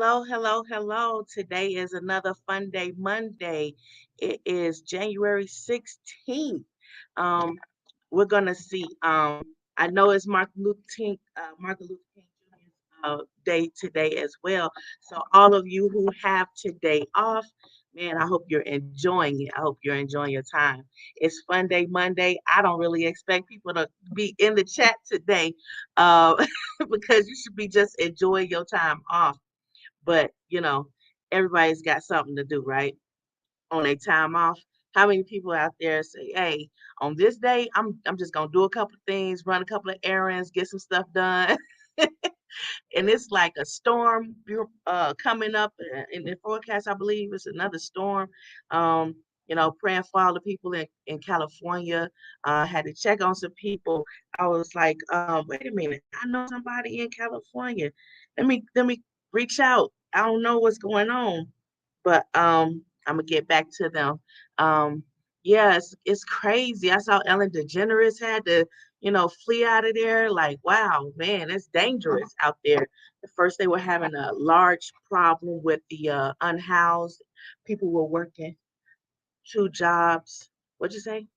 Hello, hello, hello. Today is another Fun Day Monday. It is January 16th. Um, we're gonna see. I know it's Martin Luther King Jr.'s day today as well. So all of you who have today off, man, I hope you're enjoying it. I hope you're enjoying your time. It's Fun Day Monday. I don't really expect people to be in the chat today, uh, because you should be just enjoying your time off. But, everybody's got something to do, right? On their time off. How many people out there say, "Hey, on this day, I'm just gonna do a couple of things, run a couple of errands, get some stuff done." And it's like a storm coming up in the forecast. I believe it's another storm. Um, praying for all the people in California. Had to check on some people. I was like, wait a minute, I know somebody in California. Let me reach out. I don't know what's going on, but I'm gonna get back to them. Um, yeah, it's crazy. I saw Ellen DeGeneres had to, flee out of there. Like, wow, man, it's dangerous out there. At first, they were having a large problem with the unhoused. People were working two jobs. What'd you say?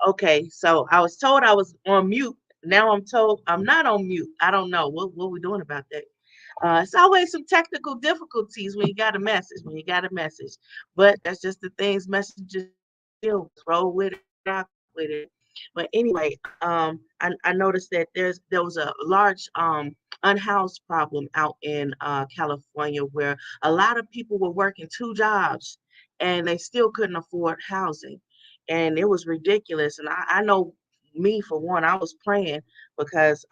Okay, so I was told I was on mute. Now I'm told I'm not on mute. I don't know what we're doing about that. It's always some technical difficulties when you got a message, but that's just the things messages deal with. Roll with it, rock with it. But anyway, I noticed that there was a large unhoused problem out in California where a lot of people were working two jobs and they still couldn't afford housing, and it was ridiculous. And I know me for one, I was praying because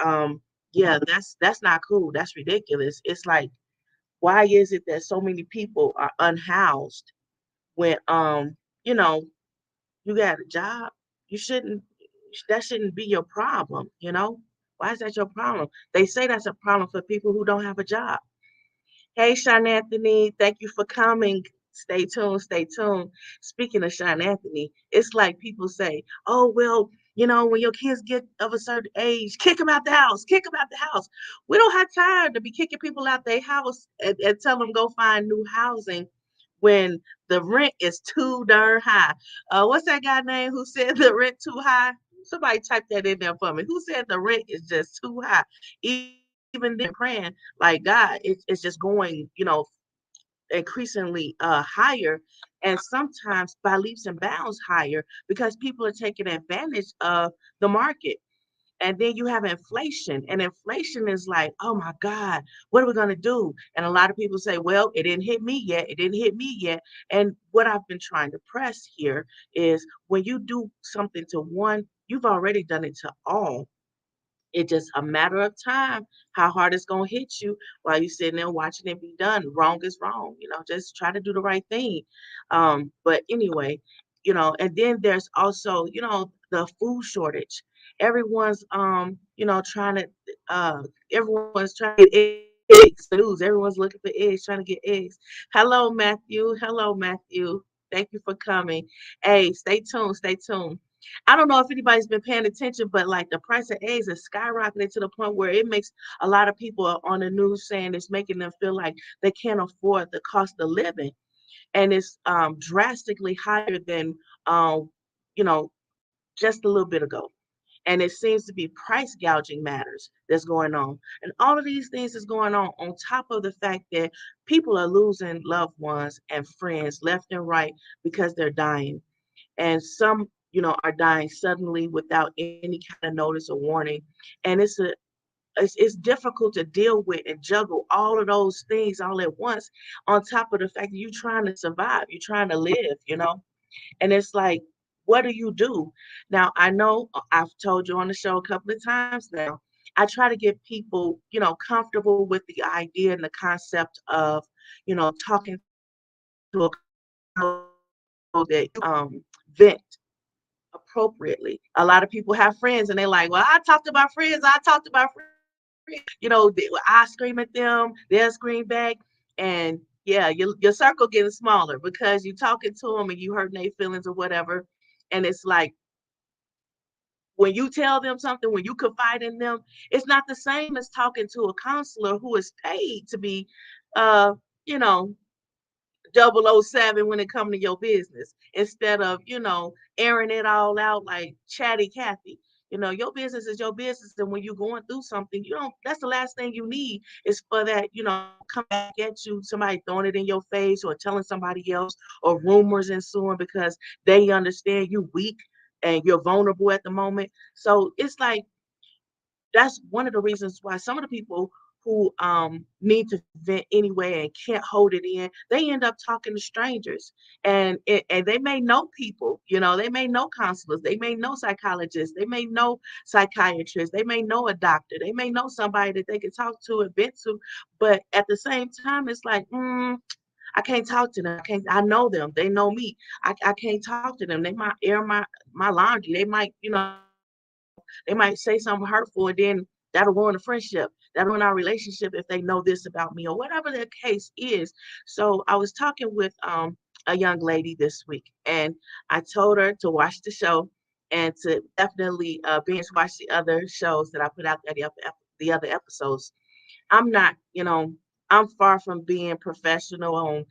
yeah, that's not cool. That's ridiculous. It's like, why is it that so many people are unhoused when you know, you got a job? You shouldn't that shouldn't be your problem. Why is that your problem? They say that's a problem for people who don't have a job. Hey, Sean Anthony, thank you for coming. Stay tuned, stay tuned. Speaking of Sean Anthony, it's like people say, oh, well, when your kids get of a certain age, kick them out the house, kick them out the house. We don't have time to be kicking people out their house and tell them go find new housing when the rent is too darn high. What's that guy name who said the rent too high? Somebody type that in there for me. Who said the rent is just too high? Even then, praying like God, it's just going, increasingly higher, and sometimes by leaps and bounds higher because people are taking advantage of the market. And then you have inflation, and inflation is like, oh my God, what are we going to do? And a lot of people say, well, it didn't hit me yet. It didn't hit me yet. And what I've been trying to press here is when you do something to one, you've already done it to all. It's just a matter of time how hard it's gonna hit you while you're sitting there watching it be done. Wrong is wrong, just try to do the right thing. But anyway, and then there's also, the food shortage. Everyone's trying to everyone's trying to get eggs. The news, everyone's looking for eggs, trying to get eggs. Hello, Matthew. Hello, Matthew. Thank you for coming. Hey, stay tuned, stay tuned. I don't know if anybody's been paying attention, but like the price of eggs is skyrocketing to the point where it makes a lot of people on the news saying it's making them feel like they can't afford the cost of living. And it's drastically higher than, you know, just a little bit ago. And it seems to be price gouging matters that's going on. And all of these things is going on top of the fact that people are losing loved ones and friends left and right because they're dying, and some are dying suddenly without any kind of notice or warning. And it's difficult to deal with and juggle all of those things all at once, on top of the fact that you're trying to survive, you're trying to live. And it's like, what do you do? Now, I know I've told you on the show a couple of times now, I try to get people comfortable with the idea and the concept of talking to a that vent appropriately. A lot of people have friends and they're like, well, I talked to my friends. I talked to my friends. I scream at them, they'll scream back. And Yeah, your circle getting smaller because you talking to them and you hurting their feelings or whatever. And it's like when you tell them something, when you confide in them, it's not the same as talking to a counselor who is paid to be, uh, you know, 007 when it comes to your business instead of, airing it all out like chatty Cathy. Your business is your business. And when you're going through something, that's the last thing you need is for that, come back at you, somebody throwing it in your face or telling somebody else or rumors ensuing because they understand you weak and you're vulnerable at the moment. So it's like that's one of the reasons why some of the people who need to vent anyway and can't hold it in, they end up talking to strangers, and they may know people, they may know counselors, they may know psychologists, they may know psychiatrists, they may know a doctor, they may know somebody that they can talk to and vent to, but at the same time, it's like, I can't talk to them. I know them. They know me. I can't talk to them. They might air my laundry. They might, they might say something hurtful and then that'll ruin a friendship. That'll ruin our relationship if they know this about me or whatever the case is. So I was talking with a young lady this week and I told her to watch the show and to definitely binge watch the other shows that I put out there, the other episodes. I'm not, I'm far from being professional on,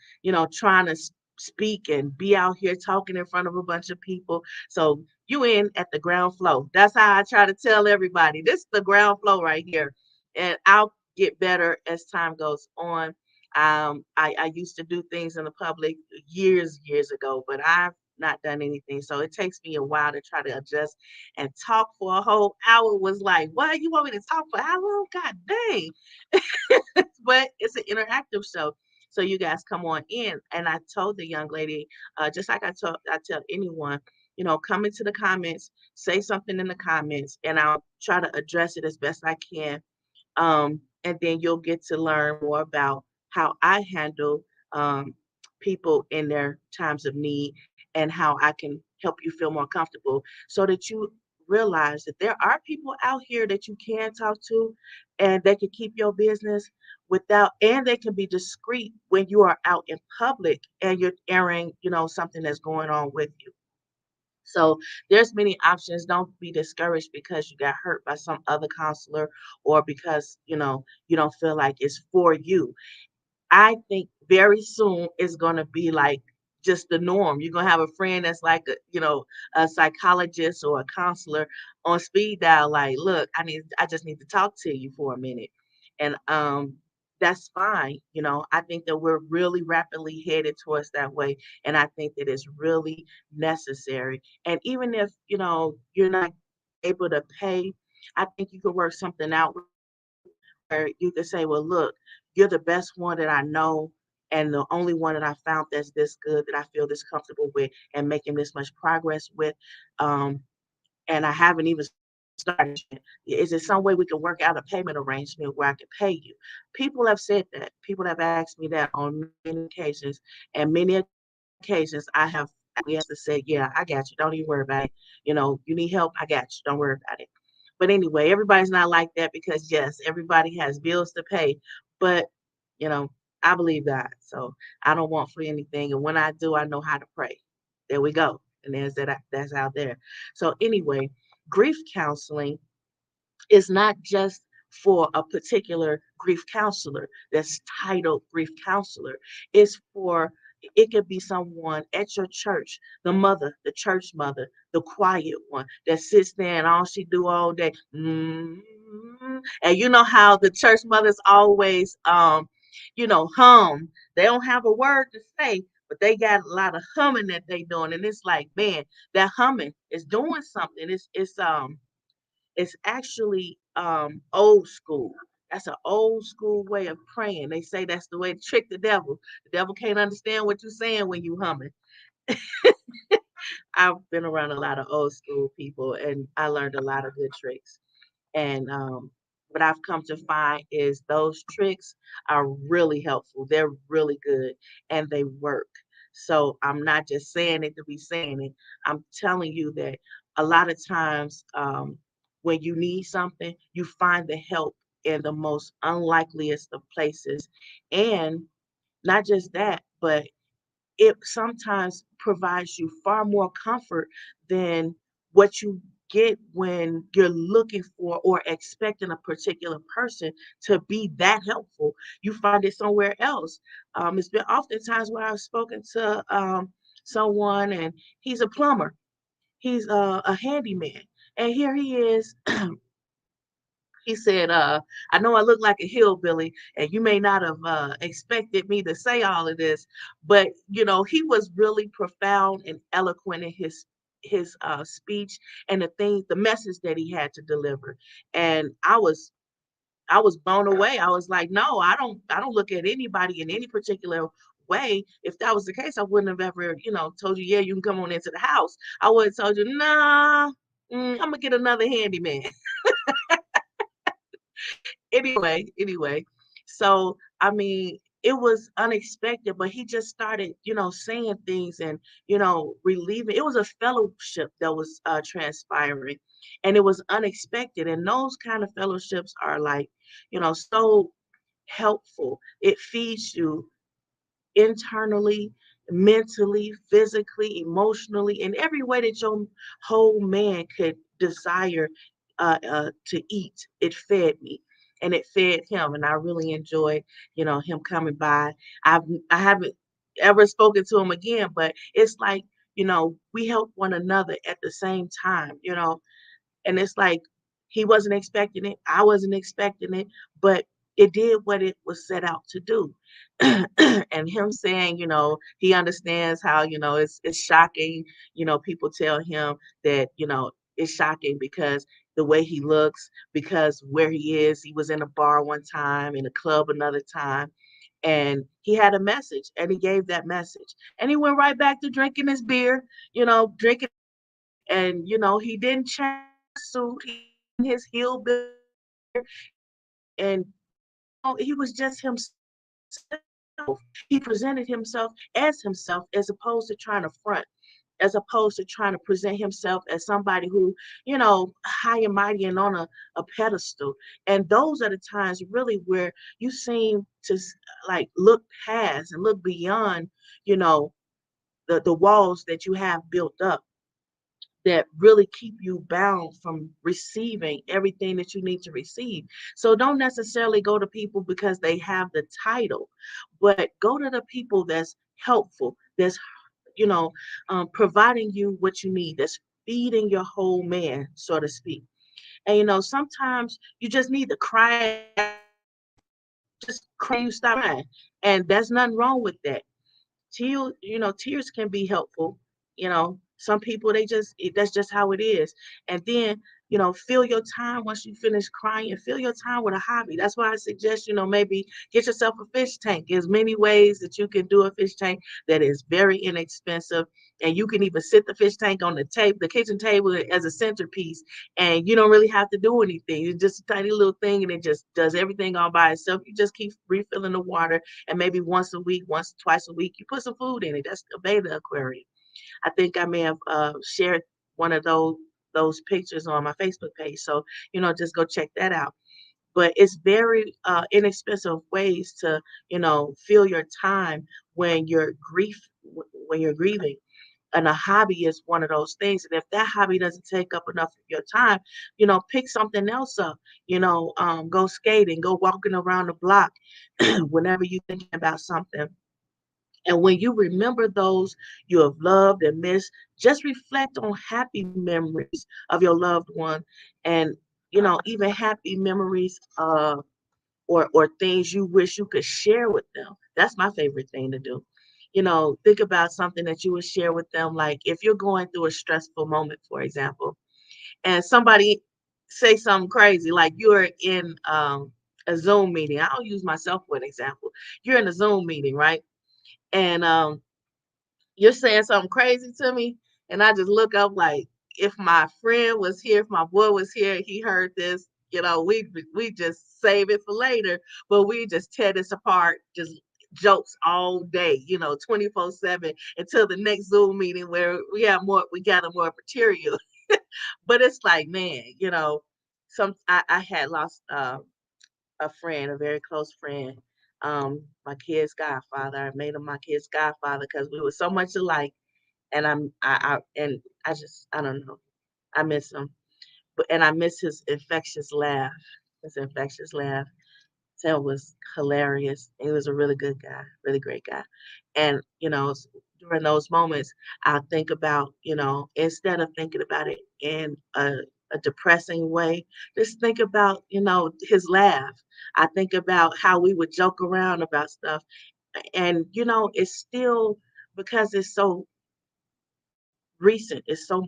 trying to speak and be out here talking in front of a bunch of people. So you in at the ground floor. That's how I try to tell everybody. This is the ground floor right here. And I'll get better as time goes on. I used to do things in the public years ago, but I've not done anything. So it takes me a while to try to adjust and talk for a whole hour was like, what? You want me to talk for how long? God dang. But it's an interactive show. So you guys come on in. And I told the young lady, just like I tell anyone, come into the comments, say something in the comments, and I'll try to address it as best I can. And then you'll get to learn more about how I handle people in their times of need and how I can help you feel more comfortable so that you realize that there are people out here that you can talk to and they can keep your business without and they can be discreet when you are out in public and you're airing, something that's going on with you. So there's many options. Don't be discouraged because you got hurt by some other counselor or because, you don't feel like it's for you. I think very soon it's gonna be like just the norm. You're gonna have a friend that's like a psychologist or a counselor on speed dial, like, look, I just need to talk to you for a minute. And that's fine. I think that we're really rapidly headed towards that way. And I think that it's really necessary. And even if, you're not able to pay, I think you could work something out where you could say, well, look, you're the best one that I know, and the only one that I found that's this good, that I feel this comfortable with, and making this much progress with. Um, and I haven't even started yet. Is there some way we can work out a payment arrangement where I can pay you? People have said that. People have asked me that on many occasions, and many occasions I have acquiesced to say, yeah, I got you. Don't even worry about it. You need help, I got you. Don't worry about it. But anyway, everybody's not like that because yes, everybody has bills to pay. But you know, I believe God. So I don't want for anything. And when I do, I know how to pray. There we go. And that's out there. So anyway, grief counseling is not just for a particular grief counselor that's titled grief counselor. It's for it could be someone at your church, the mother, the church mother, the quiet one that sits there and all she do all day. And you know how the church mothers always hum. They don't have a word to say, but they got a lot of humming that they doing. And it's like, man, that humming is doing something. It's actually old school. That's an old school way of praying. They say that's the way to trick the devil. The devil can't understand what you're saying when you humming. I've been around a lot of old school people and I learned a lot of good tricks. And what I've come to find is those tricks are really helpful. They're really good and they work. So I'm not just saying it to be saying it. I'm telling you that a lot of times when you need something, you find the help in the most unlikeliest of places. And Not just that, but it sometimes provides you far more comfort than what you get when you're looking for or expecting a particular person to be that helpful. You find it somewhere else. It's been oftentimes where I've spoken to someone and he's a plumber, he's a handyman, and here he is. He said, I know I look like a hillbilly, and you may not have expected me to say all of this, but he was really profound and eloquent in his speech and the message that he had to deliver. And I was blown away. I was like, no, I don't look at anybody in any particular way. If that was the case, I wouldn't have ever, told you, yeah, you can come on into the house. I would have told you, nah, I'm gonna get another handyman. Anyway, so I mean, it was unexpected, but he just started, saying things and, relieving. It was a fellowship that was transpiring, and it was unexpected. And those kind of fellowships are like, so helpful. It feeds you internally, mentally, physically, emotionally, in every way that your whole man could desire to eat. It fed me and it fed him. And I really enjoyed, him coming by. I've I haven't ever spoken to him again, but it's like, we help one another at the same time, and it's like he wasn't expecting it, I wasn't expecting it, but it did what it was set out to do. And him saying, he understands how, it's shocking, people tell him that, it's shocking because the way he looks, because where he is, he was in a bar one time, in a club another time, and he had a message and he gave that message. And he went right back to drinking his beer, drinking, and he didn't change his suit, he didn't his hillbilly, and he was just himself. He presented himself as opposed to trying to front, as opposed to trying to present himself as somebody who, high and mighty and on a pedestal. And those are the times really where you seem to like look past and look beyond, you know, the walls that you have built up that really keep you bound from receiving everything that you need to receive. So don't necessarily go to people because they have the title, but go to the people that's helpful, that's providing you what you need, that's feeding your whole man, so to speak. And sometimes you just need to cry, just cry, you stop crying, and there's nothing wrong with that. Tears can be helpful. Some people, that's just how it is. And then, fill your time once you finish crying, and fill your time with a hobby. That's why I suggest, maybe get yourself a fish tank. There's many ways that you can do a fish tank that is very inexpensive. And you can even sit the fish tank on the kitchen table as a centerpiece, and you don't really have to do anything. It's just a tiny little thing, and it just does everything all by itself. You just keep refilling the water, and maybe once a week, twice a week, you put some food in it. That's a beta aquarium. I think I may have shared one of those pictures on my Facebook page. So, just go check that out. But it's very inexpensive ways to, fill your time when you're grieving. And a hobby is one of those things. And if that hobby doesn't take up enough of your time, pick something else up. Go skating, go walking around the block whenever you're thinking about something. And when you remember those you have loved and missed, just reflect on happy memories of your loved one, and even happy memories or things you wish you could share with them. That's my favorite thing to do. Think about something that you would share with them. Like if you're going through a stressful moment, for example, and somebody say something crazy, like you're in a Zoom meeting. I'll use myself for an example. You're in a Zoom meeting, right? And you're saying something crazy to me, and I just look up like, if my friend was here, if my boy was here, he heard this, we just save it for later, but we just tear this apart, just jokes all day, 24/7 until the next Zoom meeting where we gather more material. But it's like, man, I had lost a friend, a very close friend, my kid's godfather. I made him my kid's godfather because we were so much alike, and I don't know, I miss him, but and I miss his infectious laugh. His infectious laugh. Ted was hilarious. He was a really good guy, really great guy. And, during those moments, I think about, instead of thinking about it in a depressing way, just think about, his laugh. I think about how we would joke around about stuff. And, it's still because it's so recent, it's so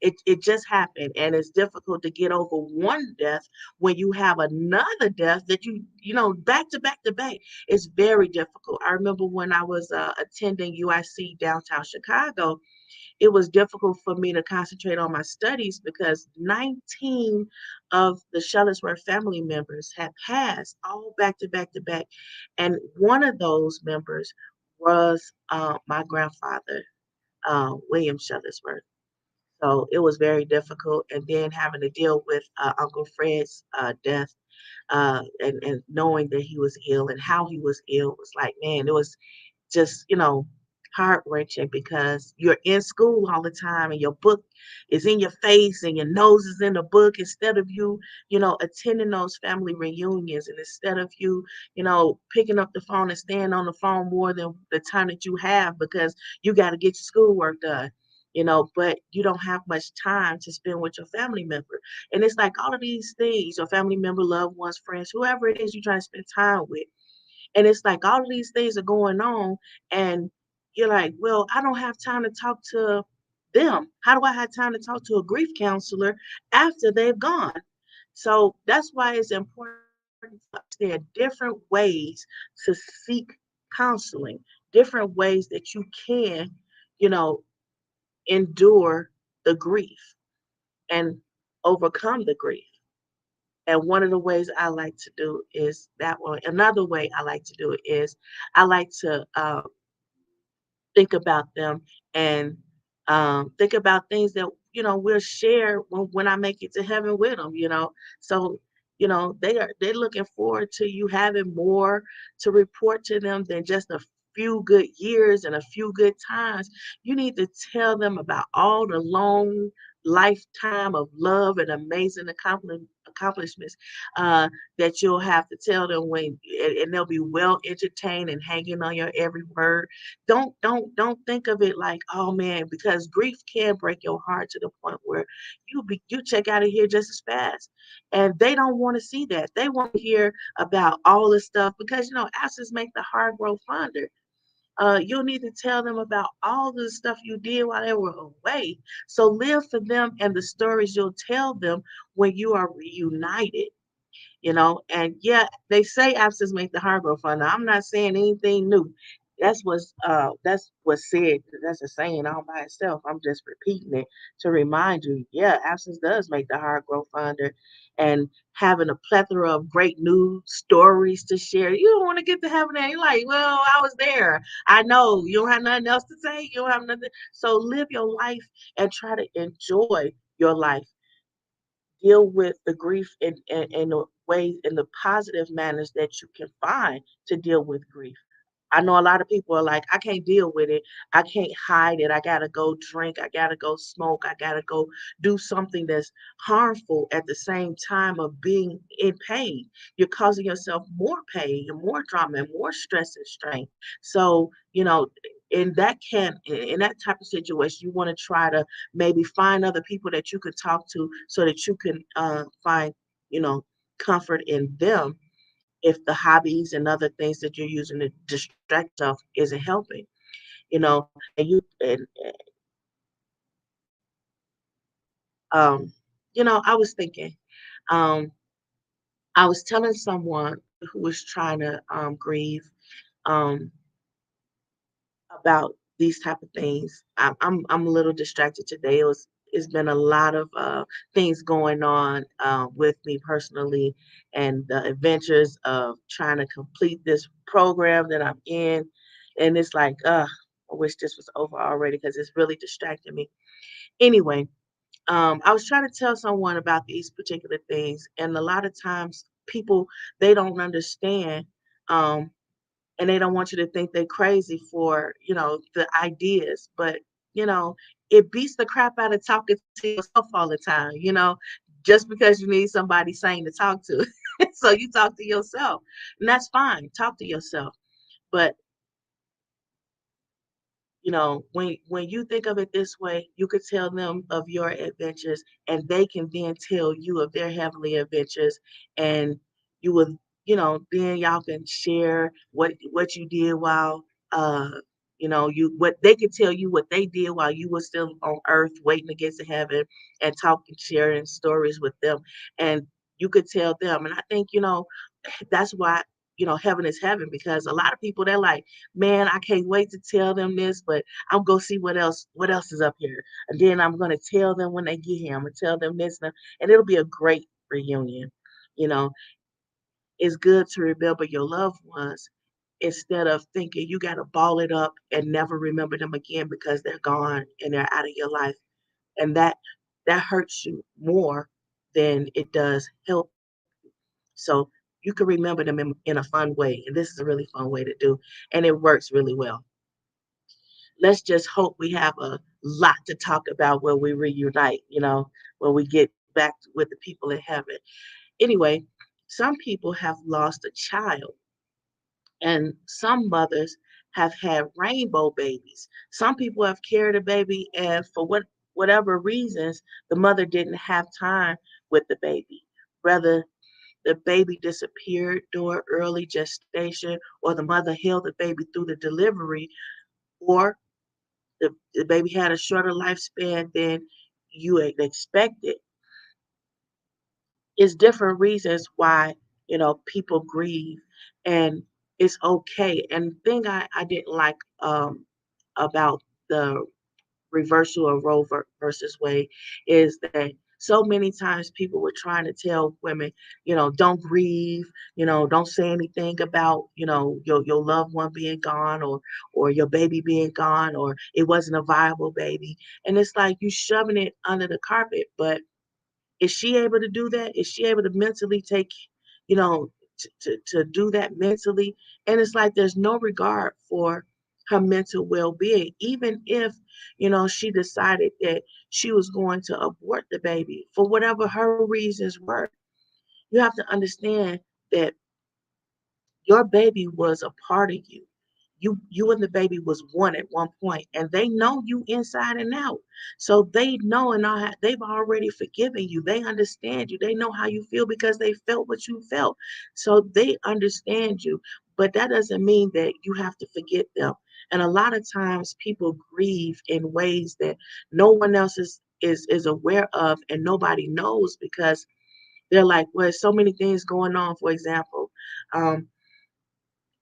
it just happened, and it's difficult to get over one death when you have another death that back to back to back. It's very difficult. I remember when I was attending UIC downtown Chicago, it was difficult for me to concentrate on my studies because 19 of the Shuttlesworth family members had passed all back to back to back. And one of those members was my grandfather, William Shuttlesworth. So it was very difficult. And then having to deal with Uncle Fred's death, and knowing that he was ill and how he was ill was like, man, it was just, heart wrenching because you're in school all the time and your book is in your face and your nose is in the book instead of you, attending those family reunions, and instead of you, picking up the phone and staying on the phone more than the time that you have because you got to get your schoolwork done. But you don't have much time to spend with your family member. And it's like all of these things, your family member, loved ones, friends, whoever it is you try to spend time with, and it's like all of these things are going on, and you're like, well, I don't have time to talk to them. How do I have time to talk to a grief counselor after they've gone? So that's why it's important to understand different ways to seek counseling, different ways that you can, you know, endure the grief and overcome the grief. And one of the ways I like to do is that one. Another way I like to do it is I like to think about them and think about things that we'll share when I make it to heaven with them. So they're looking forward to you having more to report to them than just a few good years and a few good times. You need to tell them about all the long lifetime of love and amazing accomplishments uh, that you'll have to tell them and they'll be well entertained and hanging on your every word. Don't think of it like, oh man, because grief can break your heart to the point where you check out of here just as fast. And they don't want to see that. They want to hear about all this stuff because absence make the heart grow fonder. You'll need to tell them about all the stuff you did while they were away. So live for them and the stories you'll tell them when you are reunited. And yeah, they say absence make the heart grow fonder. I'm not saying anything new. That's what's said. That's a saying all by itself. I'm just repeating it to remind you, yeah, absence does make the heart grow fonder. And having a plethora of great news stories to share. You don't want to get to heaven and you're like, well, I was there. I know you don't have nothing else to say. You don't have nothing. So live your life and try to enjoy your life. Deal with the grief in the ways, in the positive manners that you can find to deal with grief. I know a lot of people are like, I can't deal with it. I can't hide it. I gotta go drink. I gotta go smoke. I gotta go do something that's harmful at the same time of being in pain. You're causing yourself more pain and more drama and more stress and strain. So, in that type of situation, you want to try to maybe find other people that you could talk to so that you can find, you know, comfort in them if the hobbies and other things that you're using to distract yourself isn't helping, and um, I was thinking, um, I was telling someone who was trying to grieve um about these type of things. I'm a little distracted today. It's been a lot of things going on with me personally, and the adventures of trying to complete this program that I'm in, and it's like, I wish this was over already because it's really distracting me. Anyway, I was trying to tell someone about these particular things, and a lot of times people they don't understand. Um, and they don't want you to think they're crazy for, the ideas. But, you know, it beats the crap out of talking to yourself all the time, just because you need somebody sane to talk to. So you talk to yourself, and that's fine. Talk to yourself. But when you think of it this way, you could tell them of your adventures, and they can then tell you of their heavenly adventures, and you will, then y'all can share what you did while, uh, you what they could tell you what they did while you were still on earth waiting to get to heaven, and talking, sharing stories with them, and you could tell them. And I think, that's why, heaven is heaven, because a lot of people, they're like, man, I can't wait to tell them this, but I'm gonna see what else is up here. And then I'm gonna tell them when they get here. I'm gonna tell them this, and it'll be a great reunion. You know, it's good to remember your loved ones instead of thinking you gotta ball it up and never remember them again because they're gone and they're out of your life. And that hurts you more than it does help. So you can remember them in a fun way. And this is a really fun way to do. And it works really well. Let's just hope we have a lot to talk about when we reunite, when we get back with the people in heaven. Anyway, some people have lost a child, and some mothers have had rainbow babies. Some people have carried a baby, and for whatever reasons, the mother didn't have time with the baby. Rather, the baby disappeared during early gestation, or the mother held the baby through the delivery, or the baby had a shorter lifespan than you had expected. It's different reasons why, people grieve, and it's okay. And the thing I didn't like, about the reversal of Roe versus Wade is that so many times people were trying to tell women, don't grieve, don't say anything about, your loved one being gone, or your baby being gone, or it wasn't a viable baby. And it's like you shoving it under the carpet. But is she able to do that? Is she able to mentally take, you know, to do that mentally? And it's like there's no regard for her mental well-being, even if, she decided that she was going to abort the baby for whatever her reasons were. You have to understand that your baby was a part of you. You and the baby was one at one point, and they know you inside and out. So they know, and they've already forgiven you. They understand you. They know how you feel because they felt what you felt. So they understand you. But that doesn't mean that you have to forget them. And a lot of times people grieve in ways that no one else is aware of, and nobody knows, because they're like, well, there's so many things going on. For example, um,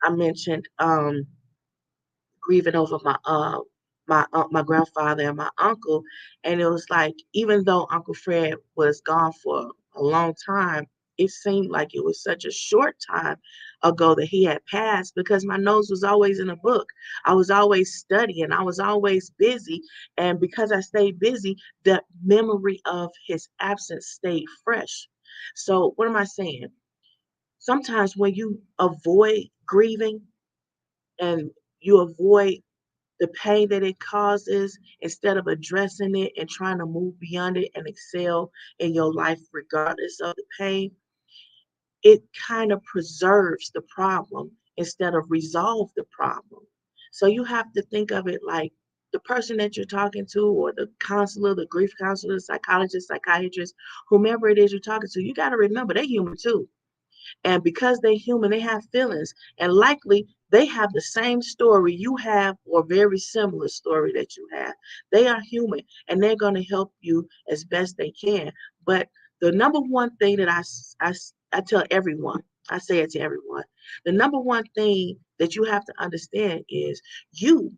I mentioned, grieving over my grandfather and my uncle, and it was like, even though Uncle Fred was gone for a long time, it seemed like it was such a short time ago that he had passed, because my nose was always in a book. I was always studying. I was always busy, and because I stayed busy, the memory of his absence stayed fresh. So what am I saying? Sometimes when you avoid grieving, and you avoid the pain that it causes, instead of addressing it and trying to move beyond it and excel in your life regardless of the pain, it kind of preserves the problem instead of resolve the problem. So you have to think of it like the person that you're talking to, or the counselor, the grief counselor, psychologist, psychiatrist, whomever it is you're talking to, you got to remember they're human too. And because they're human, they have feelings. And likely they have the same story you have, or very similar story that you have. They are human, and they're going to help you as best they can. But the number one thing that I tell everyone, I say it to everyone, the number one thing that you have to understand is you.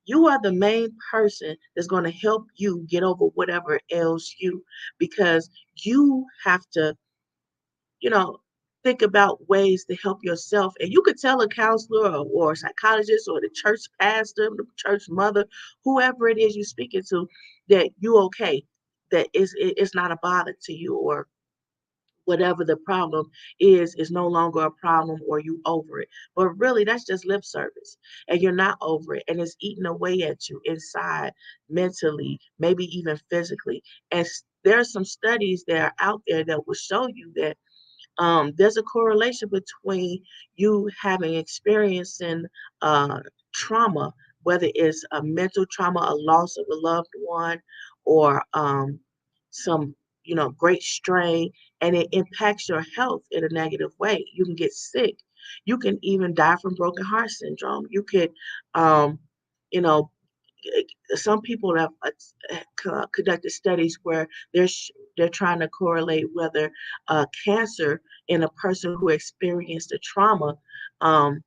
You are the main person that's going to help you get over whatever ails you, because you have to, you know, think about ways to help yourself. And you could tell a counselor, or a psychologist, or the church pastor, the church mother, whoever it is you're speaking to, that you okay, that it's not a bother to you, or whatever the problem is no longer a problem or you over it. But really that's just lip service and you're not over it and it's eating away at you inside, mentally, maybe even physically. And there are some studies that are out there that will show you that there's a correlation between you having experiencing uh, trauma, whether it's a mental trauma, a loss of a loved one, or some, great strain, and it impacts your health in a negative way. You can get sick. You can even die from broken heart syndrome. You could, you know, some people have conducted studies where they're trying to correlate whether cancer in a person who experienced a trauma, um,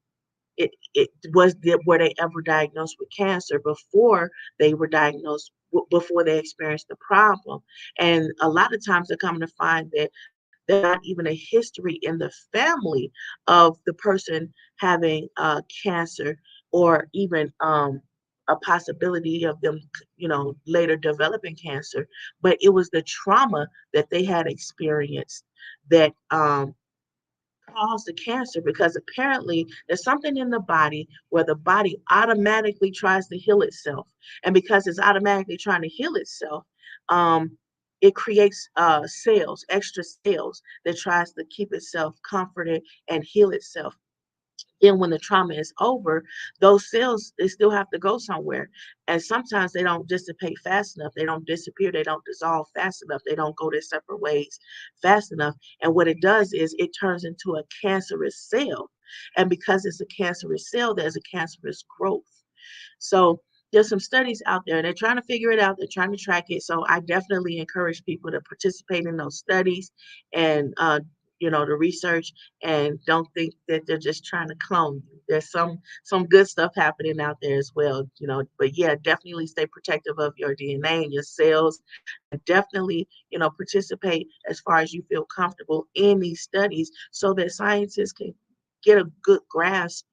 were they ever diagnosed with cancer before they were diagnosed before they experienced the problem. And a lot of times they're coming to find that there's not even a history in the family of the person having cancer, or even a possibility of them, later developing cancer. But it was the trauma that they had experienced that caused the cancer, because apparently there's something in the body where the body automatically tries to heal itself. And because it's automatically trying to heal itself, um, it creates cells, extra cells that tries to keep itself comforted and heal itself. Then when the trauma is over, those cells, they still have to go somewhere. And sometimes they don't dissipate fast enough. They don't disappear. They don't dissolve fast enough. They don't go their separate ways fast enough. And what it does is it turns into a cancerous cell. And because it's a cancerous cell, there's a cancerous growth. So there's some studies out there. They're trying to figure it out. They're trying to track it. So I definitely encourage people to participate in those studies and the research, and don't think that they're just trying to clone you. There's some good stuff happening out there as well. But yeah, definitely stay protective of your DNA and your cells. And definitely, participate as far as you feel comfortable in these studies so that scientists can get a good grasp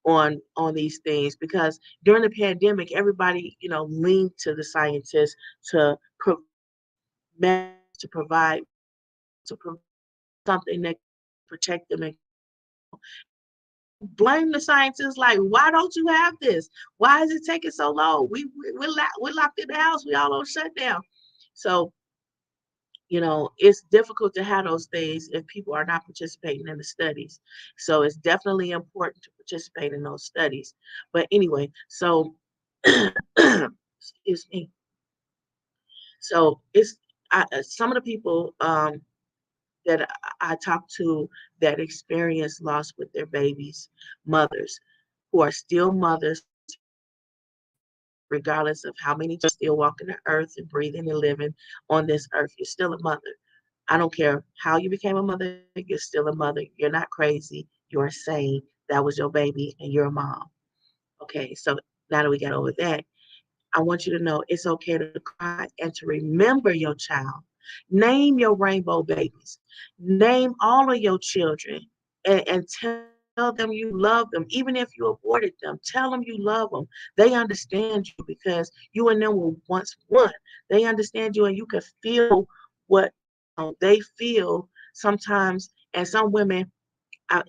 on these things, because during the pandemic everybody leaned to the scientists to provide medicine, to provide something that protect them. And blame the scientists, like, why don't you have this? Why is it taking so long? We're locked in the house, we all on shutdown. So it's difficult to have those things if people are not participating in the studies. So it's definitely important to participate in those studies. But anyway, so excuse me. So some of the people that I talk to that experience loss with their babies, mothers who are still mothers, regardless of how many still walking the earth and breathing and living on this earth. You're still a mother. I don't care how you became a mother, you're still a mother. You're not crazy. You're sane. That was your baby and you're a mom. Okay, so now that we got over that, I want you to know it's okay to cry and to remember your child. Name your rainbow babies. Name all of your children, and tell them you love them. Even if you aborted them, tell them you love them. They understand you because you and them were once one. They understand you, and you can feel what they feel sometimes. And some women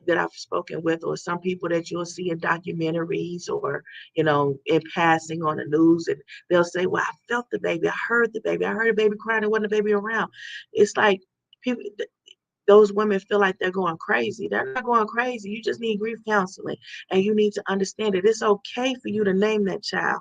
that I've spoken with, or some people that you'll see in documentaries, or in passing on the news, and they'll say, "Well, I felt the baby, I heard the baby, I heard a baby crying, there wasn't a baby around." It's like people, those women feel like they're going crazy. They're not going crazy. You just need grief counseling, and you need to understand that it's okay for you to name that child.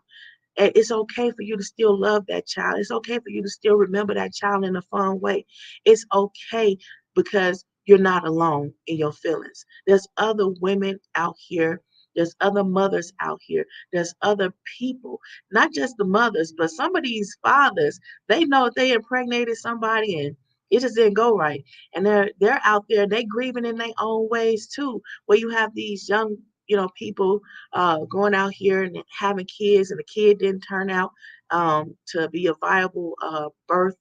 And it's okay for you to still love that child. It's okay for you to still remember that child in a fun way. It's okay, because you're not alone in your feelings. There's other women out here. There's other mothers out here. There's other people, not just the mothers, but some of these fathers, they know they impregnated somebody and it just didn't go right. And they're out there, they grieving in their own ways too, where you have these young, people going out here and having kids, and the kid didn't turn out to be a viable birth.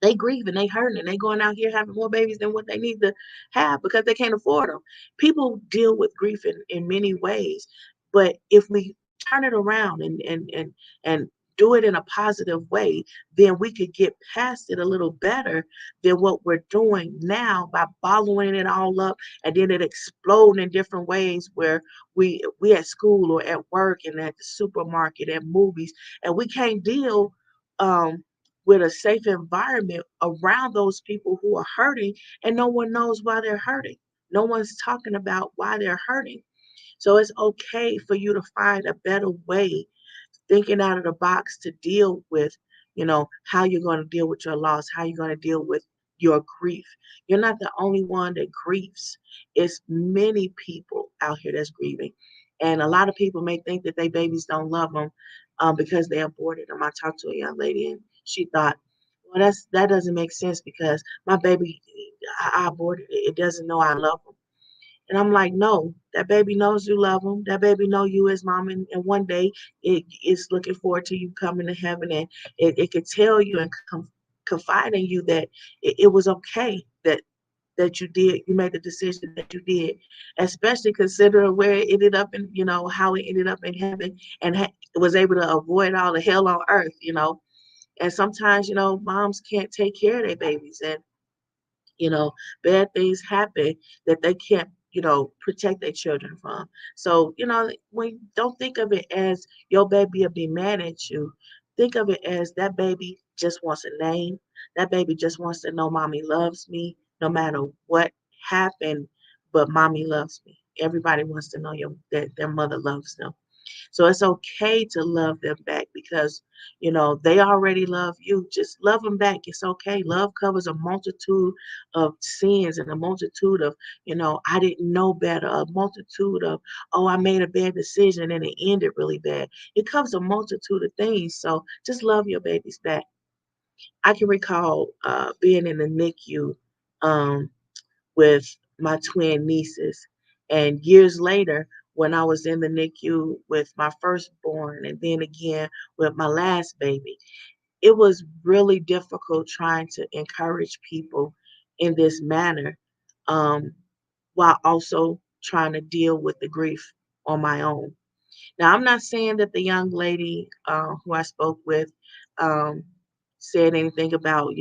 They grieve and they hurting and they going out here having more babies than what they need to have because they can't afford them. People deal with grief in many ways, but if we turn it around and do it in a positive way, then we could get past it a little better than what we're doing now by bottling it all up and then it explode in different ways where we at school or at work and at the supermarket and movies and we can't deal um with a safe environment around those people who are hurting and no one knows why they're hurting. No one's talking about why they're hurting. So it's okay for you to find a better way thinking out of the box to deal with, how you're going to deal with your loss, how you're going to deal with your grief. You're not the only one that grieves. It's many people out here that's grieving. And a lot of people may think that their babies don't love them because they aborted them. I talked to a young lady and she thought, well, that doesn't make sense because my baby, I aborted it. It doesn't know I love them. And I'm like, no, that baby knows you love him. That baby know you as mom. And one day it's looking forward to you coming to heaven. And it could tell you and confide in you that it was okay that you made the decision that you did, especially considering where it ended up in, how it ended up in heaven and was able to avoid all the hell on earth. And sometimes, moms can't take care of their babies. And you know, bad things happen that they can't, protect their children from. So, when don't think of it as your baby will be mad at you. Think of it as that baby just wants a name. That baby just wants to know mommy loves me no matter what happened, but mommy loves me. Everybody wants to know that their mother loves them. So it's okay to love them back because, they already love you. Just love them back. It's okay. Love covers a multitude of sins and a multitude of, I didn't know better, a multitude of, oh, I made a bad decision and it ended really bad. It covers a multitude of things. So just love your babies back. I can recall being in the NICU um, with my twin nieces. And years later, when I was in the NICU with my firstborn and then again with my last baby, it was really difficult trying to encourage people in this manner um, while also trying to deal with the grief on my own. Now, I'm not saying that the young lady who I spoke with um, said anything about,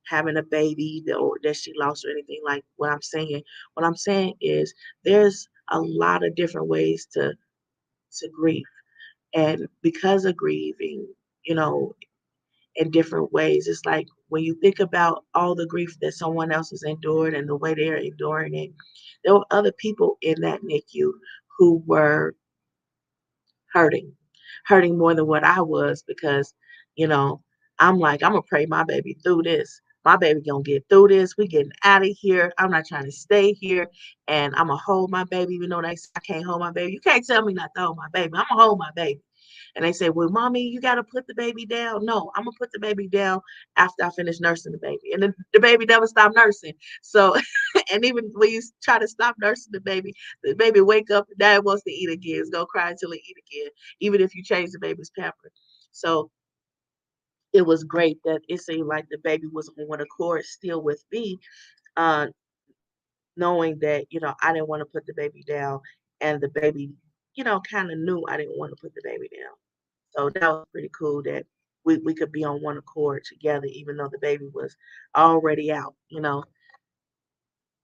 having a baby or that she lost or anything like what I'm saying. What I'm saying is there's a lot of different ways to grieve. And because of grieving, you know, in different ways, it's like when you think about all the grief that someone else has endured and the way they're enduring it, there were other people in that NICU who were hurting, hurting more than what I was because, you know, I'm like, I'm gonna pray my baby through this. My baby gonna get through this. We getting out of here. I'm not trying to stay here, and I'm gonna hold my baby. Even though they say I can't hold my baby, you can't tell me not to hold my baby. I'm gonna hold my baby. And they say, well, mommy, you got to put the baby down. No, I'm going to put the baby down after I finish nursing the baby. And the baby never stopped nursing. So, and even when you try to stop nursing the baby wake up and now it wants to eat again. It's going to cry until it eat again, even if you change the baby's pamper. So it was great that it seemed like the baby was on one accord still with me, uh, knowing that, I didn't want to put the baby down and the baby, kind of knew I didn't want to put the baby down. So that was pretty cool that we could be on one accord together, even though the baby was already out.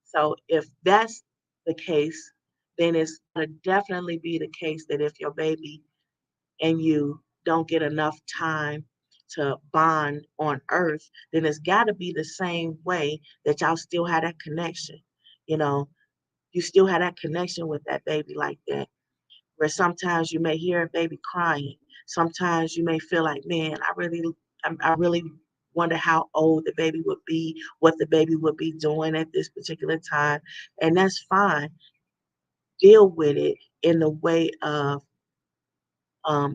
So if that's the case, then it's gonna definitely be the case that if your baby and you don't get enough time to bond on earth, then it's gotta be the same way that y'all still had that connection. You know, you still had that connection with that baby like that where sometimes you may hear a baby crying. Sometimes you may feel like, man, I really wonder how old the baby would be, what the baby would be doing at this particular time. And that's fine. Deal with it in the way of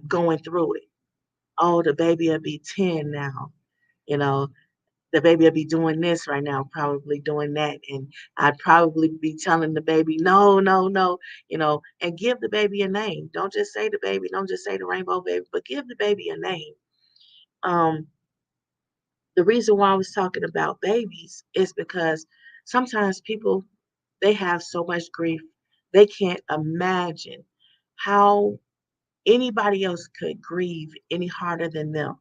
going through it. Oh, the baby will be 10 now. You know, the baby will be doing this right now, probably doing that. And I'd probably be telling the baby, no, no, no, and give the baby a name. Don't just say the baby, don't just say the rainbow baby, but give the baby a name. Um, the reason why I was talking about babies is because sometimes people, they have so much grief, they can't imagine how Anybody else could grieve any harder than them.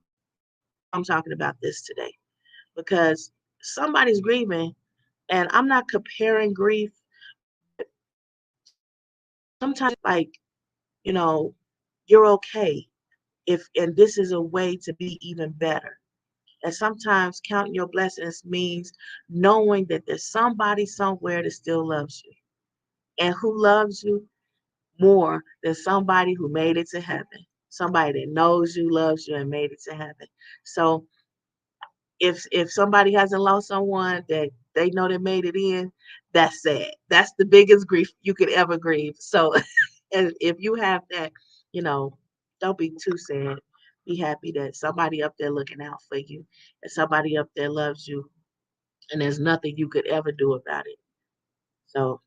That's why I'm talking about this today, because somebody's grieving, and I'm not comparing grief. Sometimes, like, you know, you're okay if, and this is a way to be even better. And sometimes counting your blessings means knowing that there's somebody somewhere that still loves you, and who loves you more than somebody who made it to heaven. Somebody that knows you, loves you, and made it to heaven. So if somebody hasn't lost someone that they know they made it in, that's sad. That's the biggest grief you could ever grieve. So and if you have that, you know, don't be too sad. Be happy that somebody up there looking out for you, and somebody up there loves you, and there's nothing you could ever do about it. So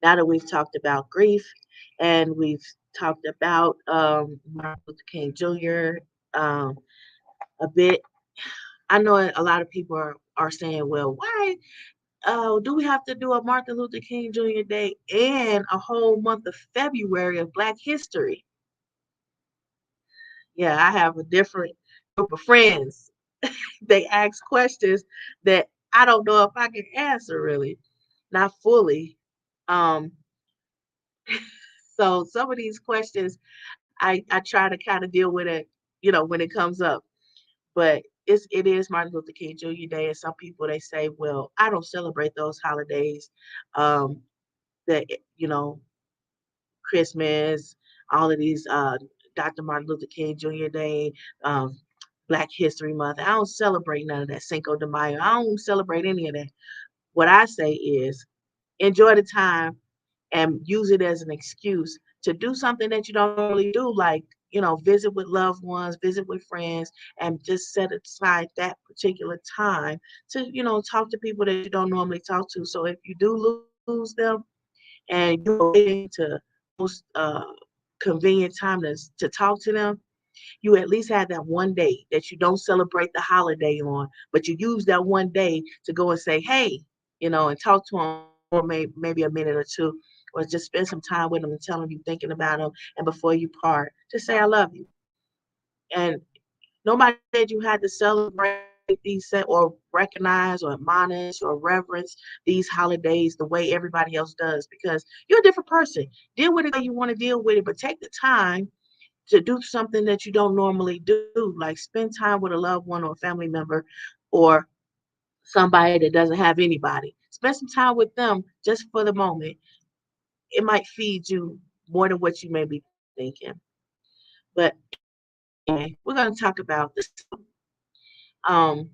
now that we've talked about grief, and we've talked about Martin Luther King Jr. A bit, I know a lot of people are saying, well, why do we have to do a Martin Luther King Jr. Day and a whole month of February of Black History? Yeah, I have a different group of friends. They ask questions that I don't know if I can answer really, not fully. Um, so some of these questions I try to kind of deal with it, when it comes up. But it is Martin Luther King Jr. Day, and some people they say, well, I don't celebrate those holidays. Um, that Christmas, all of these Dr. Martin Luther King Jr. Day, um, Black History Month. I don't celebrate none of that. Cinco de Mayo. I don't celebrate any of that. What I say is enjoy the time and use it as an excuse to do something that you don't normally do, like, visit with loved ones, visit with friends, and just set aside that particular time to, talk to people that you don't normally talk to. So if you do lose them and you're waiting to most convenient time to talk to them, you at least have that one day that you don't celebrate the holiday on, but you use that one day to go and say, hey, and talk to them for maybe a minute or two, or just spend some time with them and tell them you're thinking about them. And before you part, just say, I love you. And nobody said you had to celebrate or recognize or admonish or reverence these holidays the way everybody else does, because you're a different person. Deal with it the way you want to deal with it, but take the time to do something that you don't normally do, like spend time with a loved one or a family member or somebody that doesn't have anybody. Spend some time with them just for the moment. It might feed you more than what you may be thinking. But anyway, we're going to talk about this. Um,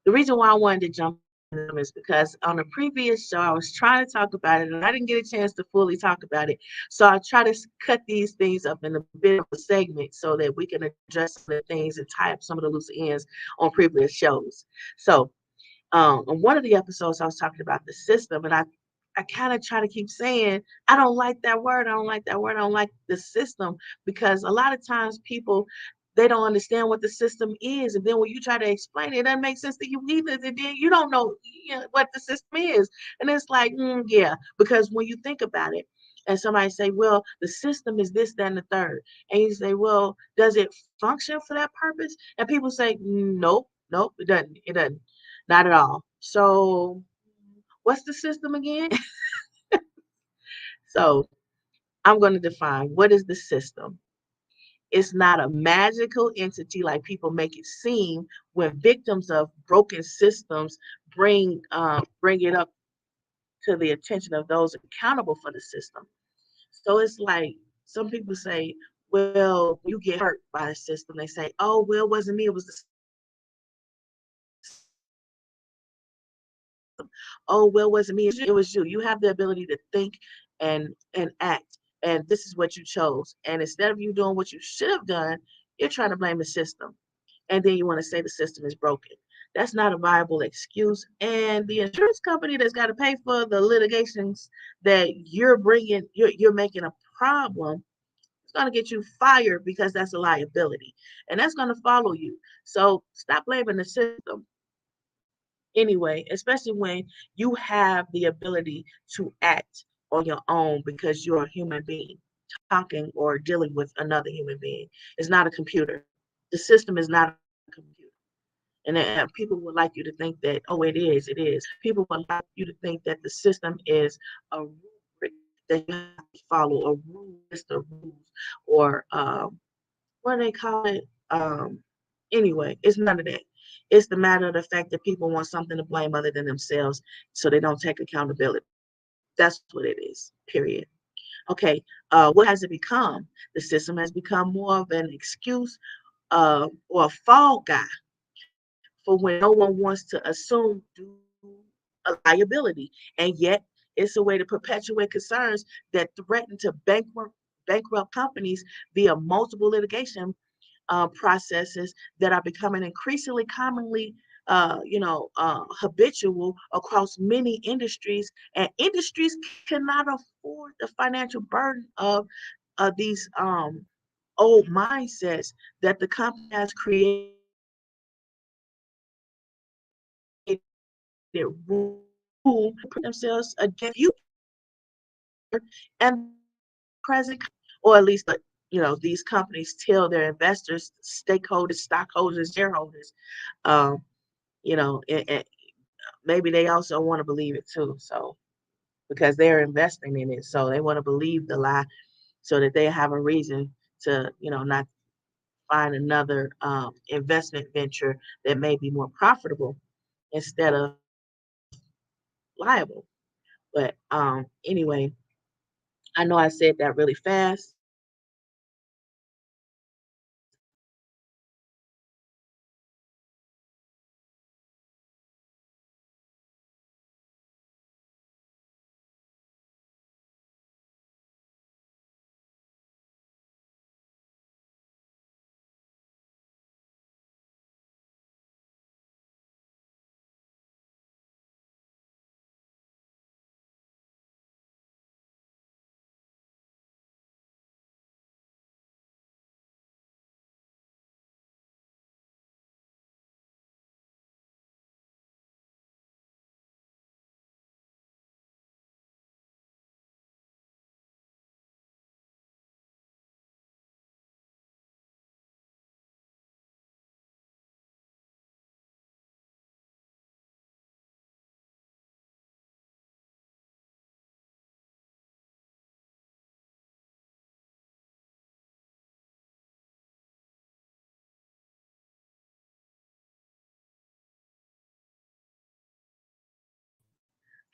the reason why I wanted to jump in them is because on a previous show, I was trying to talk about it and I didn't get a chance to fully talk about it. So I try to cut these things up in a bit of a segment so that we can address some of the things and tie up some of the loose ends on previous shows. So on one of the episodes, I was talking about the system, and I kind of try to keep saying, I don't like that word. I don't like that word. I don't like the system, because a lot of times people, they don't understand what the system is. And then when you try to explain it, it doesn't make sense to you either. And then you don't know, what the system is. And it's like, yeah, because when you think about it, and somebody say, well, the system is this, that, and the third. And you say, well, does it function for that purpose? And people say, nope, nope, it doesn't. It doesn't. Not at all. So what's the system again? So I'm going to define what is the system. It's not a magical entity like people make it seem when victims of broken systems bring it up to the attention of those accountable for the system. So it's like some people say, well, you get hurt by the system. They say, oh, well, it wasn't me, it was the oh, well, wasn't me, it was you. You have the ability to think and act, and this is what you chose. And instead of you doing what you should have done, you're trying to blame the system, and then you want to say the system is broken. That's not a viable excuse. And the insurance company that's got to pay for the litigations that you're making a problem, it's going to get you fired because that's a liability, and that's going to follow you. So stop blaming the system anyway, especially when you have the ability to act on your own because you're a human being. talking or dealing with another human being. It's not a computer. The system is not a computer. And people would like you to think that, oh, it is, it is. People would like you to think that the system is a rubric that you have to follow, a rule list of rules, or what do they call it? Anyway, it's none of that. It's the matter of the fact that people want something to blame other than themselves, so they don't take accountability. That's what it is, period. Okay, what has it become? The system has become more of an excuse or a fall guy for when no one wants to assume a liability. And yet, it's a way to perpetuate concerns that threaten to bankrupt companies via multiple litigation processes that are becoming increasingly commonly habitual across many industries, and industries cannot afford the financial burden of these old mindsets that the company has created rule put themselves against you and present, or at least these companies tell their investors, stakeholders, stockholders, shareholders, um, and maybe they also want to believe it too. So because they're investing in it, so they want to believe the lie, so that they have a reason to not find another investment venture that may be more profitable instead of liable. But anyway, I know I said that really fast.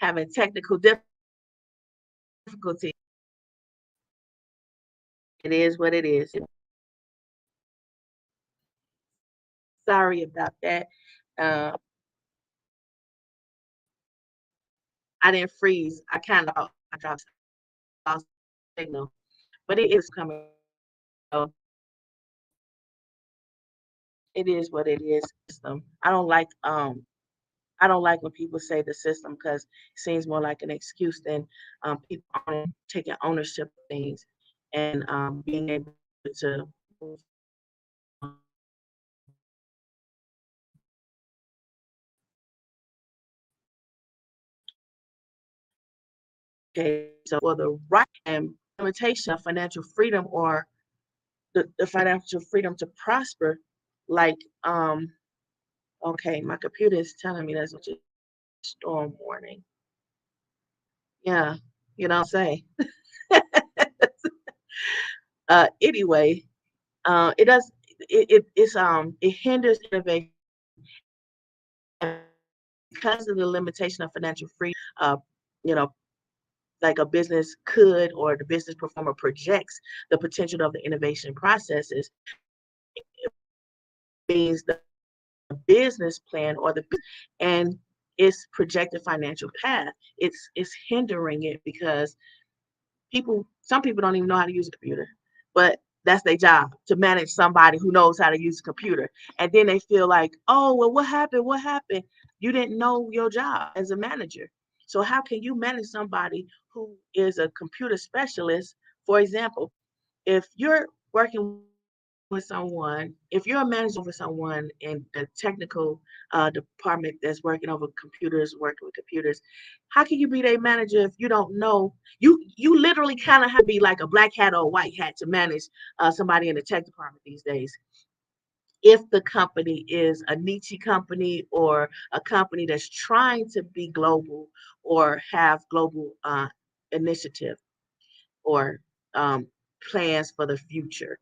Having technical difficulty. It is what it is. Sorry about that. Uh, I didn't freeze. I dropped off signal, but it is coming. So it is what it is. System. I don't like when people say the system, because it seems more like an excuse than people taking ownership of things and being able to move on. Okay, so for the right and limitation of financial freedom, or the financial freedom to prosper, like okay, my computer is telling me there's a storm warning. Yeah, I'm saying. Anyway, it does it hinders innovation because of the limitation of financial freedom. You know, like a business could, or the business performer projects the potential of the innovation processes, means the business plan or and its projected financial path. It's hindering it because some people don't even know how to use a computer, but that's their job, to manage somebody who knows how to use a computer. And then they feel like, oh, well, what happened? What happened? You didn't know your job as a manager. So how can you manage somebody who is a computer specialist? For example, if you're working with someone, if you're a manager over someone in the technical department that's working over computers, working with computers, how can you be their manager if you don't know? You literally kind of have to be like a black hat or a white hat to manage somebody in the tech department these days. If the company is a niche company or a company that's trying to be global or have global initiative or plans for the future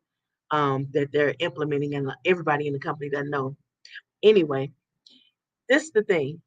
that they're implementing, and everybody in the company doesn't know. Anyway, this is the thing.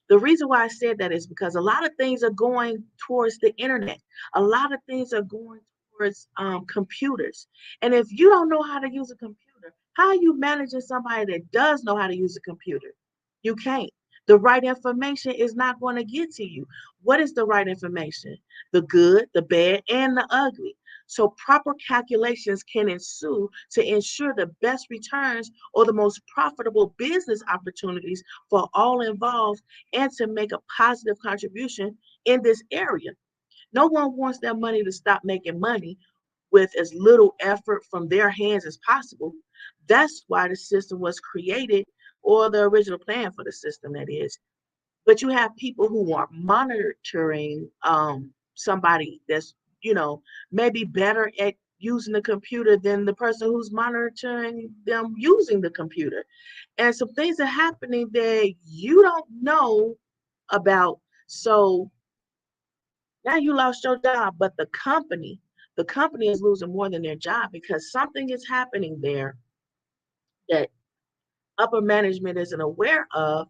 The reason why I said that is because a lot of things are going towards the internet. A lot of things are going towards computers. And if you don't know how to use a computer, how are you managing somebody that does know how to use a computer? You can't. The right information is not going to get to you. What is the right information? The good, the bad, and the ugly. So proper calculations can ensue to ensure the best returns or the most profitable business opportunities for all involved and to make a positive contribution in this area. No one wants their money to stop making money with as little effort from their hands as possible. That's why the system was created, or the original plan for the system, that is. But you have people who are monitoring somebody that's, maybe better at using the computer than the person who's monitoring them using the computer. And some things are happening that you don't know about. So now you lost your job, but the company is losing more than their job because something is happening there that upper management isn't aware of,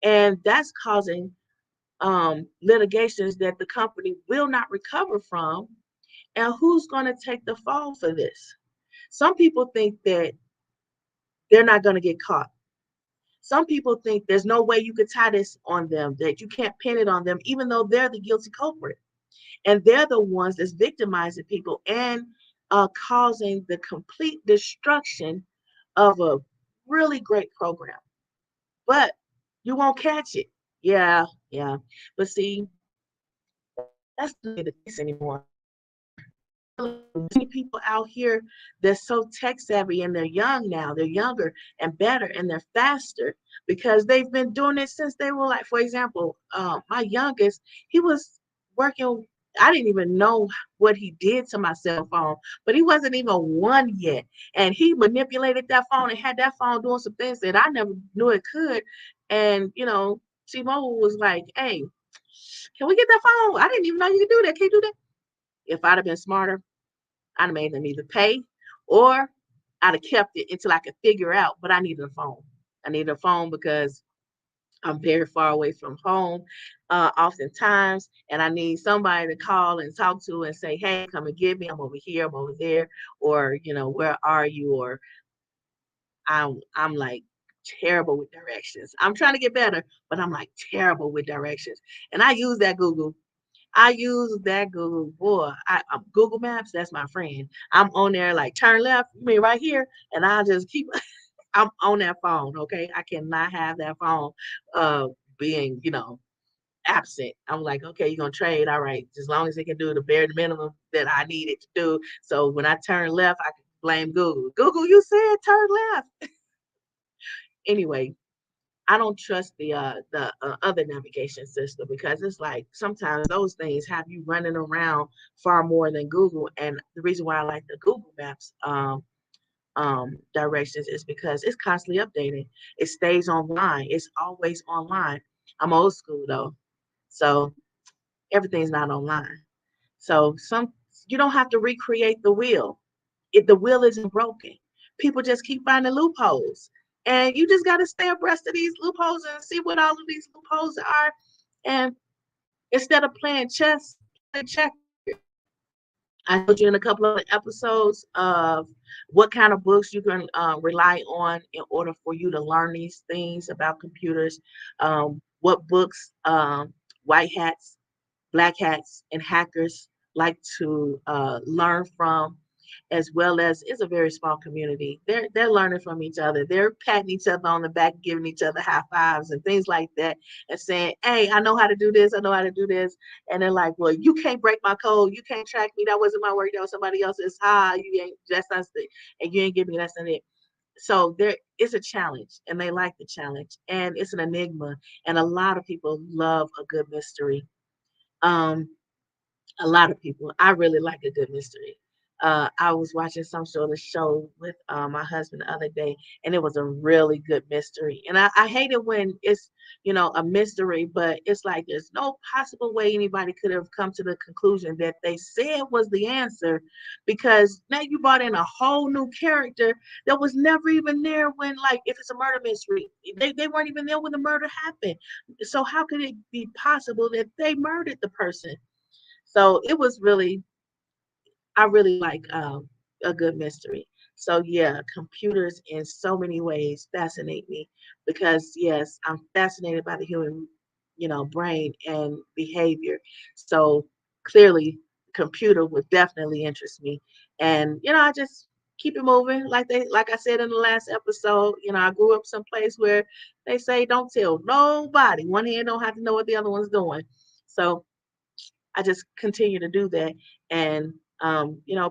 and that's causing litigations that the company will not recover from. And who's going to take the fall for this? Some people think that they're not going to get caught. Some people think there's no way you could tie this on them, that you can't pin it on them, even though they're the guilty culprit. And they're the ones that's victimizing people and causing the complete destruction of a really great program. But you won't catch it. Yeah, yeah. But see, that's not the case anymore. Many people out here that's so tech savvy, and they're young now. They're younger and better and they're faster because they've been doing it since they were like, for example, my youngest, he was working. I didn't even know what he did to my cell phone, but he wasn't even one yet. And he manipulated that phone and had that phone doing some things that I never knew it could. And, T-Mobile was like, hey, can we get that phone? I didn't even know you could do that. Can you do that? If I'd have been smarter, I'd have made them either pay, or I'd have kept it until I could figure out. But I needed a phone. I needed a phone because I'm very far away from home, oftentimes, and I need somebody to call and talk to and say, "Hey, come and get me. I'm over here. I'm over there," or "Where are you?" Or I'm like terrible with directions. I'm trying to get better, but I'm like terrible with directions. And I use that Google, boy. Google Maps, that's my friend. I'm on there like turn left, you mean right here, and I'll just keep. I'm on that phone, okay? I cannot have that phone uh being, absent. I'm like, okay, you're gonna trade, all right, as long as it can do the bare minimum that I need it to do. So when I turn left, I can blame Google. Google, you said turn left. Anyway, I don't trust the other navigation system because it's like sometimes those things have you running around far more than Google. And the reason why I like the Google Maps directions is because it's constantly updating. It stays online. It's always online. I'm old school though, so everything's not online. So you don't have to recreate the wheel. If the wheel isn't broken, people just keep finding loopholes. And you just got to stay abreast of these loopholes and see what all of these loopholes are. And instead of playing chess, play checkers. I told you in a couple of episodes of what kind of books you can rely on in order for you to learn these things about computers. What books white hats, black hats, and hackers like to learn from. as well as it's a very small community. They're learning from each other. They're patting each other on the back, giving each other high fives and things like that, and saying, "Hey, I know how to do this. I know how to do this." And they're like, "Well, you can't break my code. You can't track me. That wasn't my work. That was somebody else's. Ha, you ain't. That's not the, and you ain't give me that's not it." So there is a challenge, and they like the challenge, and it's an enigma, and a lot of people love a good mystery. Um, a lot of people. I really like a good mystery. I was watching some sort of show with my husband the other day, and it was a really good mystery. And I hate it when it's, a mystery, but it's like there's no possible way anybody could have come to the conclusion that they said was the answer, because now you brought in a whole new character that was never even there when, like, if it's a murder mystery, they weren't even there when the murder happened. So how could it be possible that they murdered the person? So it was really, I really like a good mystery. So yeah, computers in so many ways fascinate me because yes, I'm fascinated by the human, brain and behavior. So clearly, computer would definitely interest me, and I just keep it moving. Like I said in the last episode, I grew up someplace where they say don't tell nobody. One hand don't have to know what the other one's doing. So I just continue to do that. And,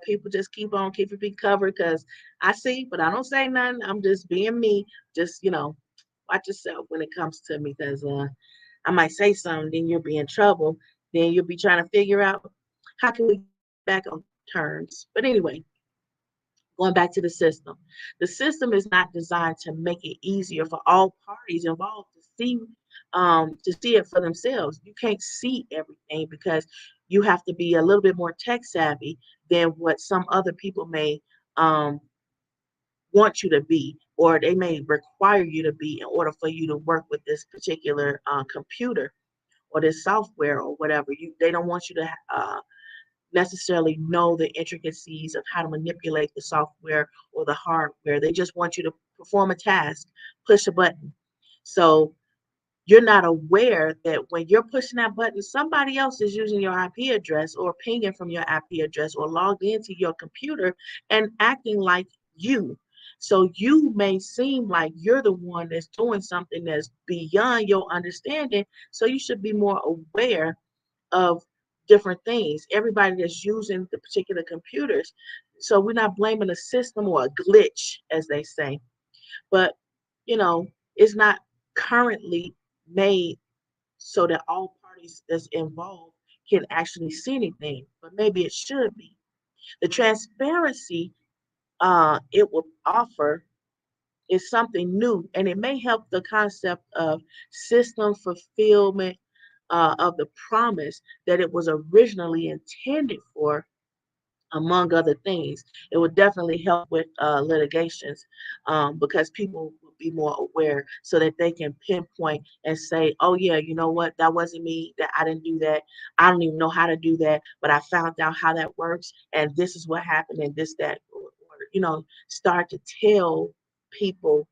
people just keep on keeping me covered because I see, but I don't say nothing. I'm just being me. Just, watch yourself when it comes to me because I might say something, then you'll be in trouble. Then you'll be trying to figure out how can we get back on terms. But anyway, going back to the system. The system is not designed to make it easier for all parties involved to see it for themselves. You can't see everything because you have to be a little bit more tech savvy than what some other people may um, want you to be, or they may require you to be in order for you to work with this particular computer or this software or whatever. They don't want you to necessarily know the intricacies of how to manipulate the software or the hardware. They just want you to perform a task, push a button. So you're not aware that when you're pushing that button, somebody else is using your IP address or pinging from your IP address or logged into your computer and acting like you. So you may seem like you're the one that's doing something that's beyond your understanding. So you should be more aware of different things. Everybody that's using the particular computers. So we're not blaming a system or a glitch, as they say, but you know, it's not currently made so that all parties that's involved can actually see anything. But maybe it should be. The transparency it will offer is something new, and it may help the concept of system fulfillment of the promise that it was originally intended for, among other things. It would definitely help with litigations because people will be more aware so that they can pinpoint and say, oh, yeah, you know what? That wasn't me. That I didn't do that. I don't even know how to do that, but I found out how that works. And this is what happened and this, that, or start to tell people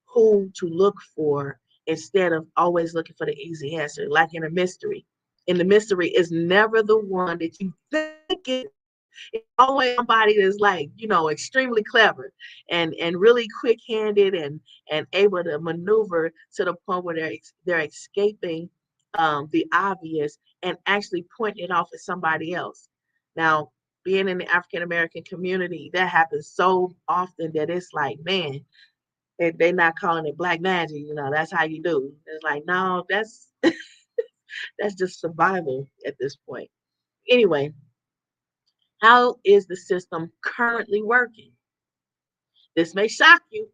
who to look for instead of always looking for the easy answer, like in a mystery. And the mystery is never the one that you think it it's always somebody that's like, extremely clever and really quick-handed and able to maneuver to the point where they're escaping the obvious and actually pointing it off at somebody else. Now, being in the African American community, that happens so often that it's like, man, they're not calling it black magic. That's how you do. It's like, no, that's just survival at this point. Anyway, how is the system currently working? This may shock you.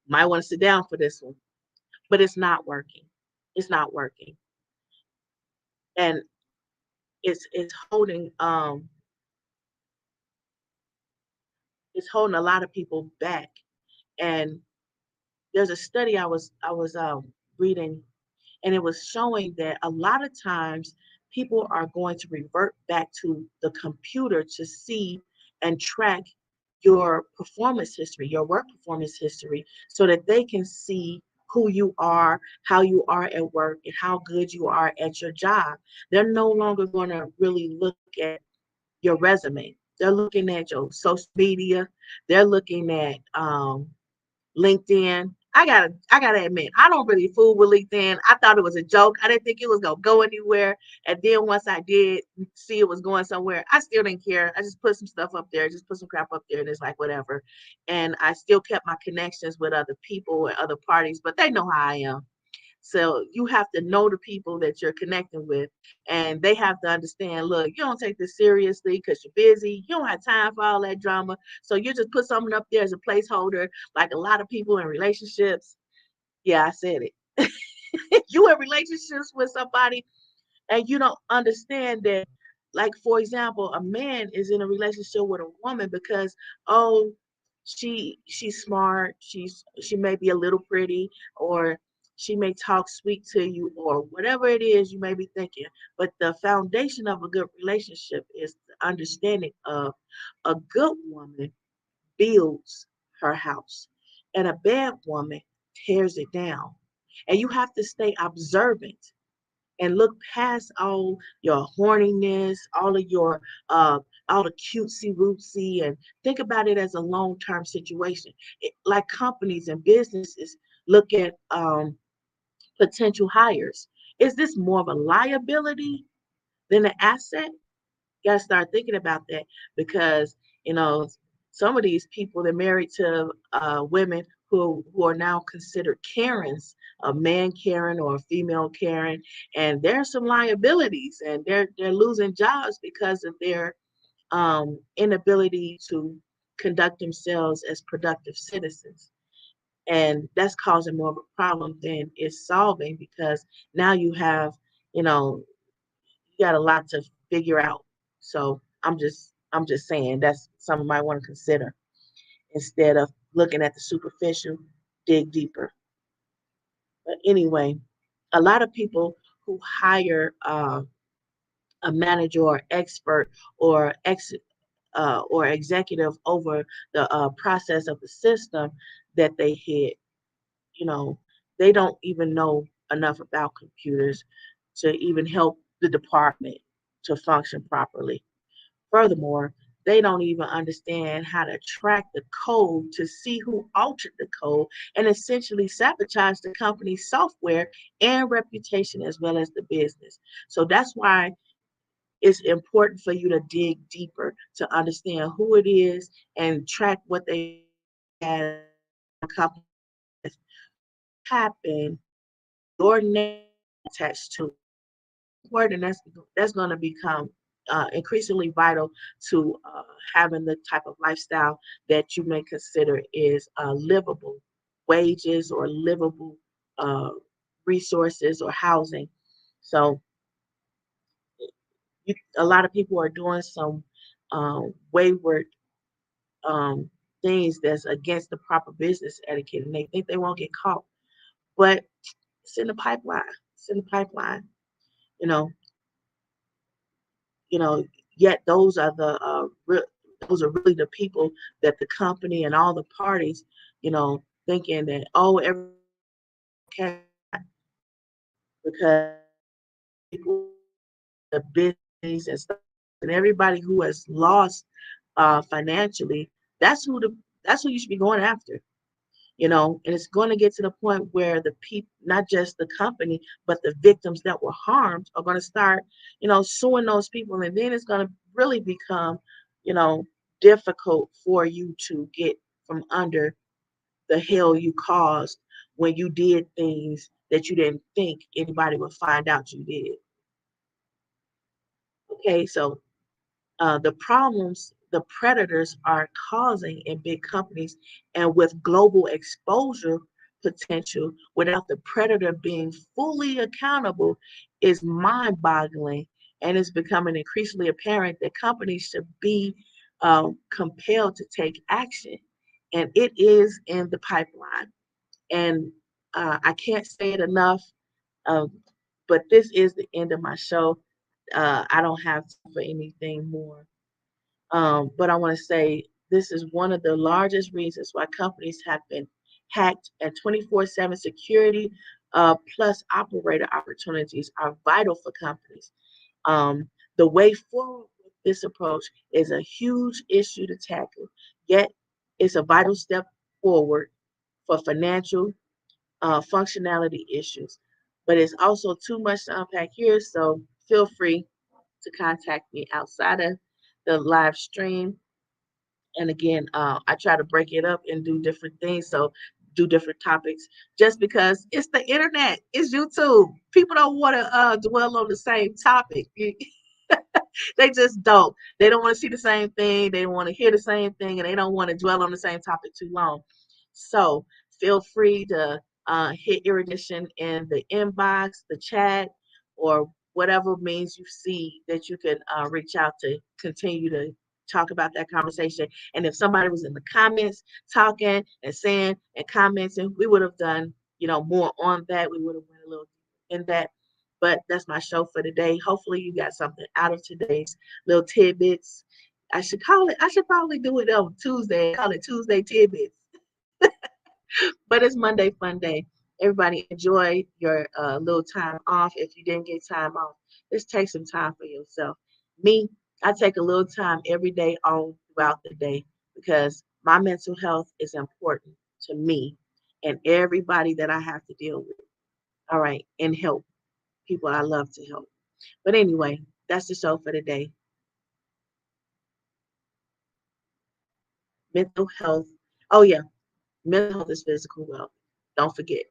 Might want to sit down for this one, but it's not working. It's not working, and it's holding a lot of people back. And there's a study I was reading, and it was showing that a lot of times people are going to revert back to the computer to see and track your performance history, your work performance history, so that they can see who you are, how you are at work, and how good you are at your job. They're no longer going to really look at your resume. They're looking at your social media. They're looking at LinkedIn. I gotta admit, I don't really fool with LinkedIn. I thought it was a joke. I didn't think it was gonna go anywhere. And then once I did see it was going somewhere, I still didn't care. I just put some stuff up there, just put some crap up there, and it's like whatever. And I still kept my connections with other people and other parties, but they know how I am. So you have to know the people that you're connecting with, and they have to understand. Look, you don't take this seriously because you're busy. You don't have time for all that drama. So you just put something up there as a placeholder, like a lot of people in relationships. Yeah, I said it. You in relationships with somebody and you don't understand that, like for example, a man is in a relationship with a woman because, oh, she's smart, she may be a little pretty, or she may talk sweet to you, or whatever it is you may be thinking. But the foundation of a good relationship is the understanding of a good woman builds her house and a bad woman tears it down. And you have to stay observant and look past all your horniness, all of your all the cutesy rootsy, and think about it as a long-term situation. Like companies and businesses look at potential hires. Is this more of a liability than an asset? You gotta start thinking about that because you know some of these people they're married to women who are now considered Karens, a man Karen or a female Karen, and there's some liabilities, and they're losing jobs because of their inability to conduct themselves as productive citizens. And that's causing more of a problem than it's solving because now you have, you know, you got a lot to figure out. So I'm just saying that's something you might want to consider instead of looking at the superficial, dig deeper. But anyway, a lot of people who hire a manager or expert or or executive over the process of the system that they hit, you know, they don't even know enough about computers to even help the department to function properly. Furthermore, they don't even understand how to track the code to see who altered the code and essentially sabotage the company's software and reputation as well as the business. So that's why it's important for you to dig deeper to understand who it is and track what they had company happen, your name attached to word, and that's going to become increasingly vital to having the type of lifestyle that you may consider is livable wages or livable uh, resources or housing. So a lot of people are doing some wayward um, things that's against the proper business etiquette, and they think they won't get caught, but it's in the pipeline. It's in the pipeline. You know, you know, yet those are really the people that the company and all the parties, thinking that oh everything okay because people, the business and stuff and everybody who has lost financially, that's who the that's who you should be going after. And it's going to get to the point where the people, not just the company, but the victims that were harmed are going to start, suing those people. And then it's going to really become, you know, difficult for you to get from under the hell you caused when you did things that you didn't think anybody would find out you did. Okay, so the problems the predators are causing in big companies and with global exposure potential without the predator being fully accountable is mind boggling. And it's becoming increasingly apparent that companies should be compelled to take action. And it is in the pipeline. And I can't say it enough, um, but this is the end of my show. I don't have time for anything more. But I want to say this is one of the largest reasons why companies have been hacked, and 24/7 security plus operator opportunities are vital for companies. The way forward with this approach is a huge issue to tackle, yet it's a vital step forward for financial functionality issues. But it's also too much to unpack here, so feel free to contact me outside of the live stream. And again, I try to break it up and do different things. So do different topics just because it's the internet, it's YouTube. People don't want to dwell on the same topic. They just don't. They don't want to see the same thing. They don't want to hear the same thing, and they don't want to dwell on the same topic too long. So feel free to hit Iridition in the inbox, the chat, or whatever means you see that you can reach out to continue to talk about that conversation. And if somebody was in the comments talking and saying and commenting, we would have done, more on that. We would have went a little in that. But that's my show for today. Hopefully you got something out of today's little tidbits. I should probably do it on Tuesday. Call it Tuesday tidbits. But it's Monday fun day. Everybody enjoy your little time off. If you didn't get time off, just take some time for yourself. Me, I take a little time every day on throughout the day because my mental health is important to me and everybody that I have to deal with. All right, and help people I love to help. But anyway, that's the show for today. Mental health. Oh yeah, mental health is physical wealth. Don't forget.